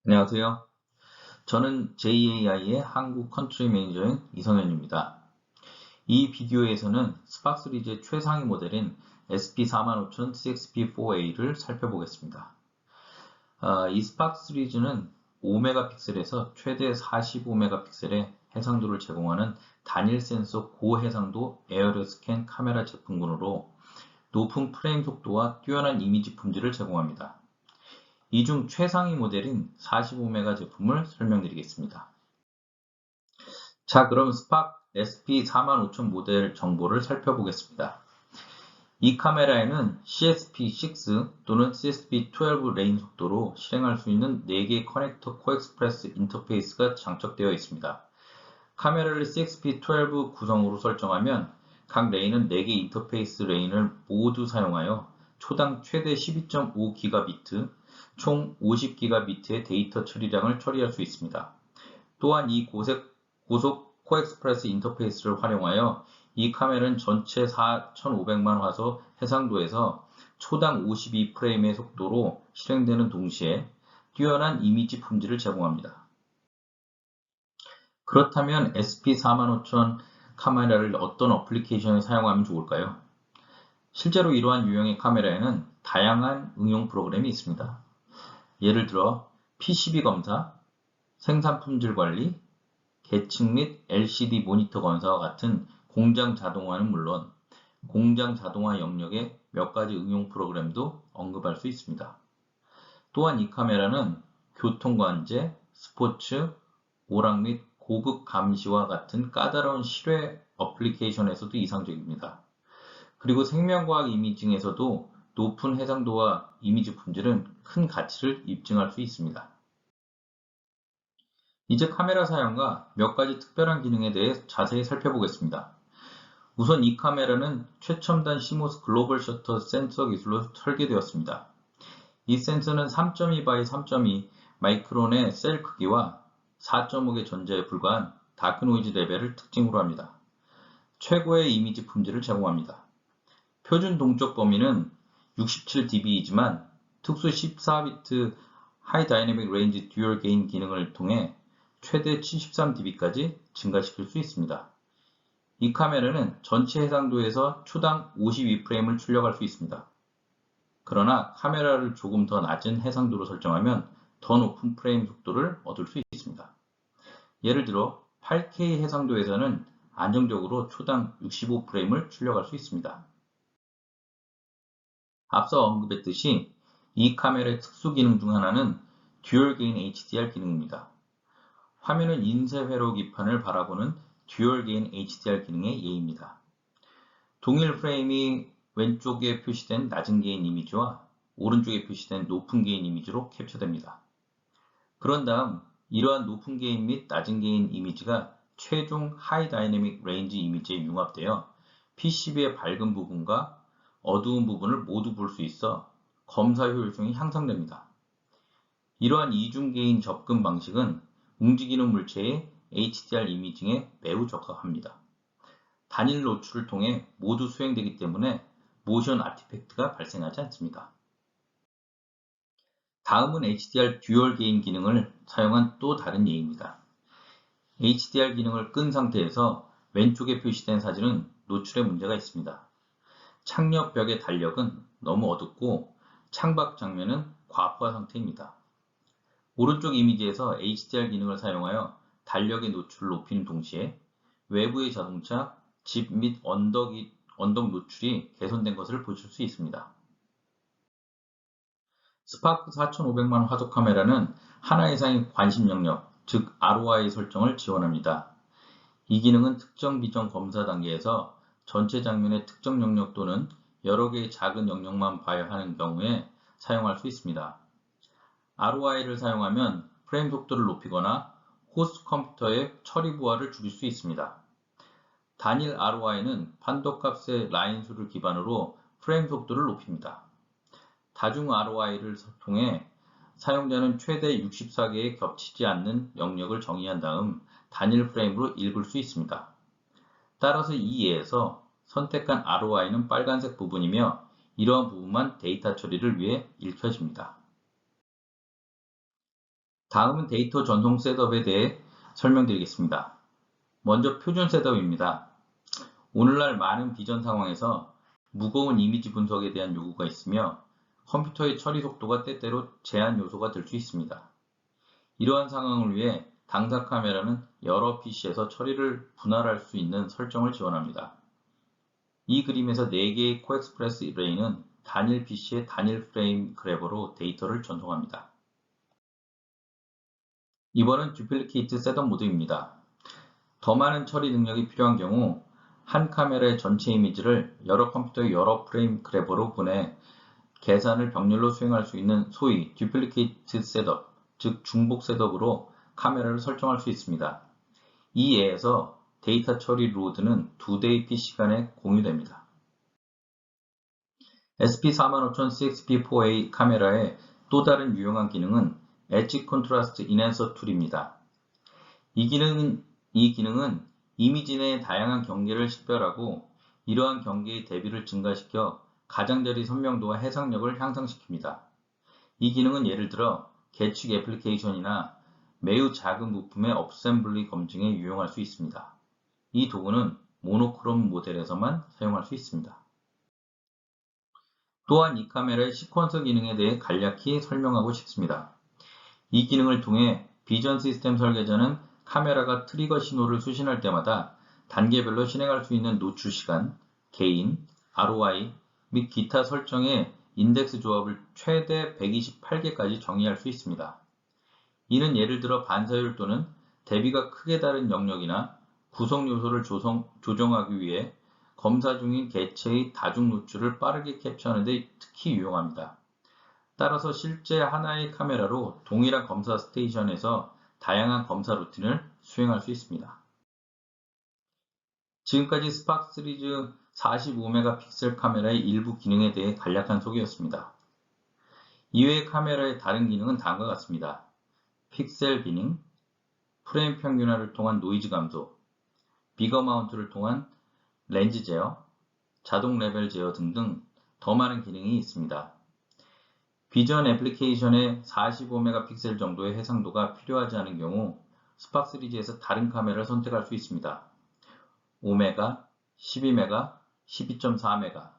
안녕하세요. 저는 JAI의 한국 컨트리 매니저인 이성현입니다. 이 비디오에서는 스팍 시리즈의 최상위 모델인 SP45000 CXP4A를 살펴보겠습니다. 이 스팍 시리즈는 5메가픽셀에서 최대 45메가픽셀의 해상도를 제공하는 단일 센서 고해상도 에어레 스캔 카메라 제품군으로 높은 프레임 속도와 뛰어난 이미지 품질을 제공합니다. 이 중 최상위 모델인 45메가 제품을 설명드리겠습니다. 자, 그럼 스팍 SP45000 모델 정보를 살펴보겠습니다. 이 카메라에는 CSP6 또는 CSP12 레인 속도로 실행할 수 있는 4개의 커넥터 코엑스프레스 인터페이스가 장착되어 있습니다. 카메라를 CSP12 구성으로 설정하면 각 레인은 4개 인터페이스 레인을 모두 사용하여 초당 최대 12.5기가비트, 총 50기가비트의 데이터 처리량을 처리할 수 있습니다. 또한 이 고속 코엑스프레스 인터페이스를 활용하여 이 카메라는 전체 4,500만 화소 해상도에서 초당 52프레임의 속도로 실행되는 동시에 뛰어난 이미지 품질을 제공합니다. 그렇다면 SP45000 카메라를 어떤 어플리케이션에 사용하면 좋을까요? 실제로 이러한 유형의 카메라에는 다양한 응용 프로그램이 있습니다. 예를 들어 PCB 검사, 생산 품질 관리, 계층 및 LCD 모니터 검사와 같은 공장 자동화는 물론 공장 자동화 영역의 몇 가지 응용 프로그램도 언급할 수 있습니다. 또한 이 카메라는 교통관제, 스포츠, 오락 및 고급 감시와 같은 까다로운 실외 어플리케이션에서도 이상적입니다. 그리고 생명과학 이미징에서도 높은 해상도와 이미지 품질은 큰 가치를 입증할 수 있습니다. 이제 카메라 사용과 몇 가지 특별한 기능에 대해 자세히 살펴보겠습니다. 우선 이 카메라는 최첨단 CMOS 글로벌 셔터 센서 기술로 설계되었습니다. 이 센서는 3.2 x 3.2 마이크론의 셀 크기와 4.5개 전자에 불과한 다크 노이즈 레벨을 특징으로 합니다. 최고의 이미지 품질을 제공합니다. 표준 동적 범위는 67dB이지만 특수 14비트 하이 다이내믹 레인지 듀얼 게인 기능을 통해 최대 73dB까지 증가시킬 수 있습니다. 이 카메라는 전체 해상도에서 초당 52프레임을 출력할 수 있습니다. 그러나 카메라를 조금 더 낮은 해상도로 설정하면 더 높은 프레임 속도를 얻을 수 있습니다. 예를 들어 8K 해상도에서는 안정적으로 초당 65프레임을 출력할 수 있습니다. 앞서 언급했듯이 이 카메라의 특수 기능 중 하나는 듀얼 게인 HDR 기능입니다. 화면은 인쇄 회로 기판을 바라보는 듀얼 게인 HDR 기능의 예입니다. 동일 프레임이 왼쪽에 표시된 낮은 게인 이미지와 오른쪽에 표시된 높은 게인 이미지로 캡처됩니다. 그런 다음 이러한 높은 게인 및 낮은 게인 이미지가 최종 하이 다이내믹 레인지 이미지에 융합되어 PCB의 밝은 부분과 어두운 부분을 모두 볼 수 있어 검사 효율성이 향상됩니다. 이러한 이중 게인 접근 방식은 움직이는 물체의 HDR 이미징에 매우 적합합니다. 단일 노출을 통해 모두 수행되기 때문에 모션 아티팩트가 발생하지 않습니다. 다음은 HDR 듀얼 게인 기능을 사용한 또 다른 예입니다. HDR 기능을 끈 상태에서 왼쪽에 표시된 사진은 노출에 문제가 있습니다. 창옆 벽의 달력은 너무 어둡고 창밖 장면은 과부하 상태입니다. 오른쪽 이미지에서 HDR 기능을 사용하여 달력의 노출을 높이는 동시에 외부의 자동차, 집 및 언덕 노출이 개선된 것을 보실 수 있습니다. 스파크 4500만 화소 카메라는 하나 이상의 관심 영역, 즉 ROI 설정을 지원합니다. 이 기능은 특정 비전 검사 단계에서 전체 장면의 특정 영역 또는 여러 개의 작은 영역만 봐야 하는 경우에 사용할 수 있습니다. ROI를 사용하면 프레임 속도를 높이거나 호스트 컴퓨터의 처리 부하를 줄일 수 있습니다. 단일 ROI는 판도값의 라인 수를 기반으로 프레임 속도를 높입니다. 다중 ROI를 통해 사용자는 최대 64개의 겹치지 않는 영역을 정의한 다음 단일 프레임으로 읽을 수 있습니다. 따라서 이 예에서 선택한 ROI는 빨간색 부분이며 이러한 부분만 데이터 처리를 위해 읽혀집니다. 다음은 데이터 전송 셋업에 대해 설명드리겠습니다. 먼저 표준 셋업입니다. 오늘날 많은 비전 상황에서 무거운 이미지 분석에 대한 요구가 있으며 컴퓨터의 처리 속도가 때때로 제한 요소가 될 수 있습니다. 이러한 상황을 위해 당사 카메라는 여러 PC에서 처리를 분할할 수 있는 설정을 지원합니다. 이 그림에서 4개의 코엑스프레스 레이는 단일 PC의 단일 프레임 그래버로 데이터를 전송합니다. 이번은 듀플리케이트 셋업 모드입니다. 더 많은 처리 능력이 필요한 경우 한 카메라의 전체 이미지를 여러 컴퓨터의 여러 프레임 그래버로 보내 계산을 병렬로 수행할 수 있는 소위 듀플리케이트 셋업, 즉 중복 셋업으로 카메라를 설정할 수 있습니다. 이 예에서 데이터 처리 로드는 2대의 PC 간에 공유됩니다. SP45000CXP4A 카메라의 또 다른 유용한 기능은 엣지 컨트라스트 인핸서 툴입니다. 이 기능은 이미지 내의 다양한 경계를 식별하고 이러한 경계의 대비를 증가시켜 가장자리 선명도와 해상력을 향상시킵니다. 이 기능은 예를 들어 계측 애플리케이션이나 매우 작은 부품의 어셈블리 검증에 유용할 수 있습니다. 이 도구는 모노크롬 모델에서만 사용할 수 있습니다. 또한 이 카메라의 시퀀서 기능에 대해 간략히 설명하고 싶습니다. 이 기능을 통해 비전 시스템 설계자는 카메라가 트리거 신호를 수신할 때마다 단계별로 실행할 수 있는 노출 시간, 게인, ROI 및 기타 설정의 인덱스 조합을 최대 128개까지 정의할 수 있습니다. 이는 예를 들어 반사율 또는 대비가 크게 다른 영역이나 구성 요소를 조정하기 위해 검사 중인 개체의 다중 노출을 빠르게 캡처하는 데 특히 유용합니다. 따라서 실제 하나의 카메라로 동일한 검사 스테이션에서 다양한 검사 루틴을 수행할 수 있습니다. 지금까지 스팍 시리즈 45메가픽셀 카메라의 일부 기능에 대해 간략한 소개였습니다. 이외의 카메라의 다른 기능은 다음과 같습니다. 픽셀 비닝, 프레임 평균화를 통한 노이즈 감소, 비거 마운트를 통한 렌즈 제어, 자동 레벨 제어 등등 더 많은 기능이 있습니다. 비전 애플리케이션에 45메가픽셀 정도의 해상도가 필요하지 않은 경우 스팍 시리즈에서 다른 카메라를 선택할 수 있습니다. 5메가, 12메가, 12.4메가,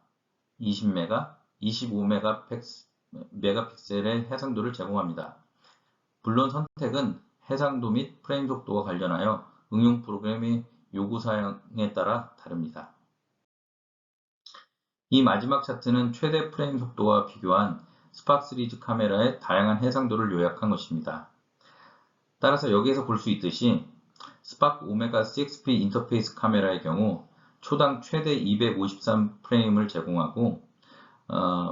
20메가, 25메가픽셀의 해상도를 제공합니다. 물론 선택은 해상도 및 프레임 속도와 관련하여 응용 프로그램의 요구사항에 따라 다릅니다. 이 마지막 차트는 최대 프레임 속도와 비교한 스팍 시리즈 카메라의 다양한 해상도를 요약한 것입니다. 따라서 여기에서 볼 수 있듯이 스팍 오메가 CXP 인터페이스 카메라의 경우 초당 최대 253프레임을 제공하고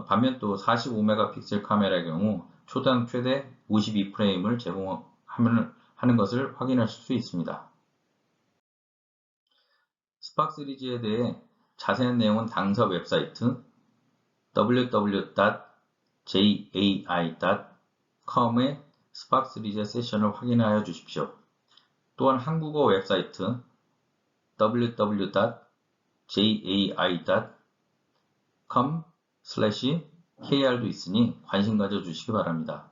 반면 또 45메가픽셀 카메라의 경우 초당 최대 52프레임을 제공하는 것을 확인하실 수 있습니다. 스팍 시리즈에 대해 자세한 내용은 당사 웹사이트 www.jai.com의 스팍 시리즈 세션을 확인하여 주십시오. 또한 한국어 웹사이트 www.jai.com/kr도 있으니 관심 가져주시기 바랍니다.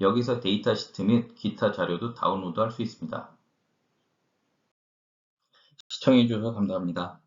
여기서 데이터 시트 및 기타 자료도 다운로드할 수 있습니다. 시청해주셔서 감사합니다.